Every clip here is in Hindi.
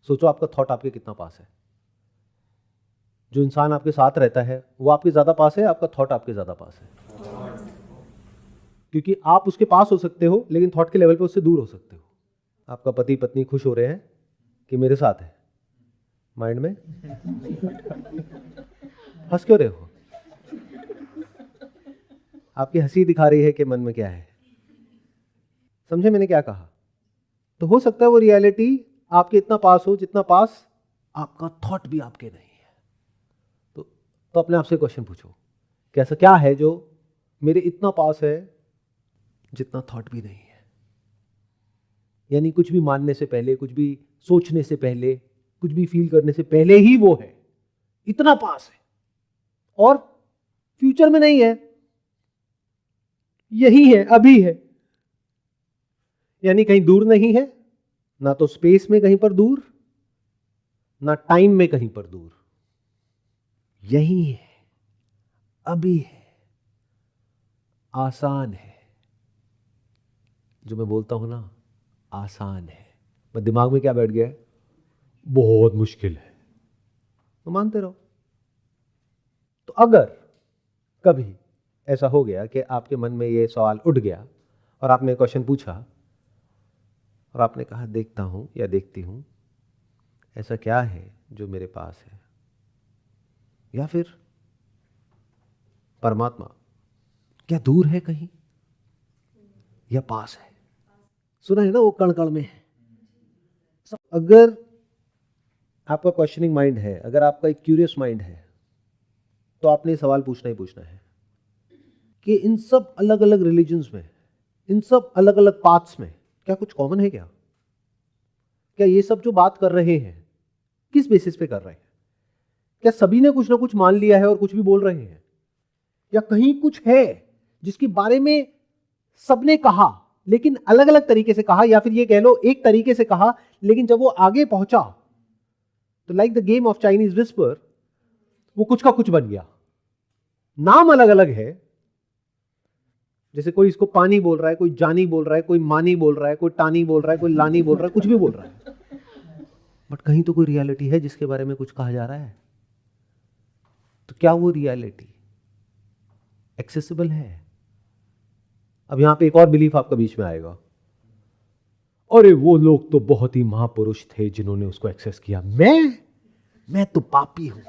सोचो आपका थॉट आपके कितना पास है। जो इंसान आपके साथ रहता है वो आपके ज्यादा पास है, आपका थॉट आपके ज्यादा पास है। क्योंकि आप उसके पास हो सकते हो लेकिन थॉट के लेवल पे उससे दूर हो सकते हो। आपका पति पत्नी खुश हो रहे हैं कि मेरे साथ है, माइंड में हंस क्यों रहे हो? आपकी हंसी दिखा रही है कि मन में क्या है। समझे मैंने क्या कहा? तो हो सकता है वो रियलिटी आपके इतना पास हो जितना पास आपका थॉट भी आपके नहीं है। तो अपने आप से क्वेश्चन पूछो, कैसा क्या है जो मेरे इतना पास है जितना थॉट भी नहीं है। यानी कुछ भी मानने से पहले, कुछ भी सोचने से पहले, कुछ भी फील करने से पहले ही वो है, इतना पास है और फ्यूचर में नहीं है, यही है, अभी है। यानी कहीं दूर नहीं है, ना तो स्पेस में कहीं पर दूर, ना टाइम में कहीं पर दूर, यही है, अभी है, आसान है। जो मैं बोलता हूं ना, आसान है, पर दिमाग में क्या बैठ गया है? बहुत मुश्किल है। तो मानते रहो। तो अगर कभी ऐसा हो गया कि आपके मन में ये सवाल उठ गया और आपने क्वेश्चन पूछा और आपने कहा देखता हूं या देखती हूं ऐसा क्या है जो मेरे पास है, या फिर परमात्मा क्या दूर है कहीं या पास है? सुना है ना वो कण कण में है। अगर आपका क्वेश्चनिंग माइंड है, अगर आपका एक क्यूरियस माइंड है, तो आपने सवाल पूछना ही पूछना है कि इन सब अलग अलग रिलीजन्स में, इन सब अलग अलग पाथ्स में क्या कुछ कॉमन है? क्या ये सब जो बात कर रहे हैं किस बेसिस पे कर रहे हैं? क्या सभी ने कुछ ना कुछ मान लिया है और कुछ भी बोल रहे हैं, या कहीं कुछ है जिसके बारे में सबने कहा लेकिन अलग अलग तरीके से कहा, या फिर ये कह लो एक तरीके से कहा लेकिन जब वो आगे पहुंचा तो like the game of Chinese whisper, वो कुछ का कुछ बन गया। नाम अलग अलग है, जैसे कोई इसको पानी बोल रहा है, कोई जानी बोल रहा है, कोई मानी बोल रहा है, कोई टानी बोल रहा है, कोई लानी बोल रहा है, कुछ भी बोल रहा है, बट कहीं तो कोई रियलिटी है जिसके बारे में कुछ कहा जा रहा है। तो क्या वो रियलिटी एक्सेसिबल है? अब यहां पे एक और बिलीफ आपका बीच में आएगा, अरे वो लोग तो बहुत ही महापुरुष थे जिन्होंने उसको एक्सेस किया, मैं तो पापी हूं।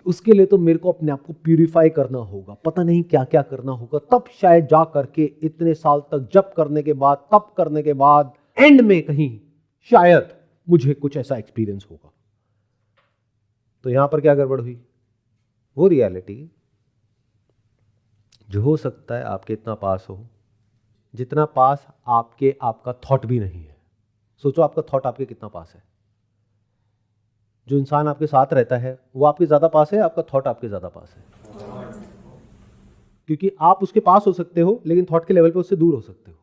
उसके लिए तो मेरे को अपने आप को प्यूरिफाई करना होगा, पता नहीं क्या क्या करना होगा, तब शायद जा करके इतने साल तक जप करने के बाद, तप करने के बाद एंड में कहीं शायद मुझे कुछ ऐसा एक्सपीरियंस होगा। तो यहां पर क्या गड़बड़ हुई? वो रियलिटी जो हो सकता है आपके इतना पास हो जितना पास आपके आपका थॉट भी नहीं है। सोचो आपका थॉट आपके कितना पास है। जो इंसान आपके साथ रहता है वो आपके ज्यादा पास है, आपका थॉट आपके ज्यादा पास है। क्योंकि आप उसके पास हो सकते हो लेकिन थॉट के लेवल पे उससे दूर हो सकते हो।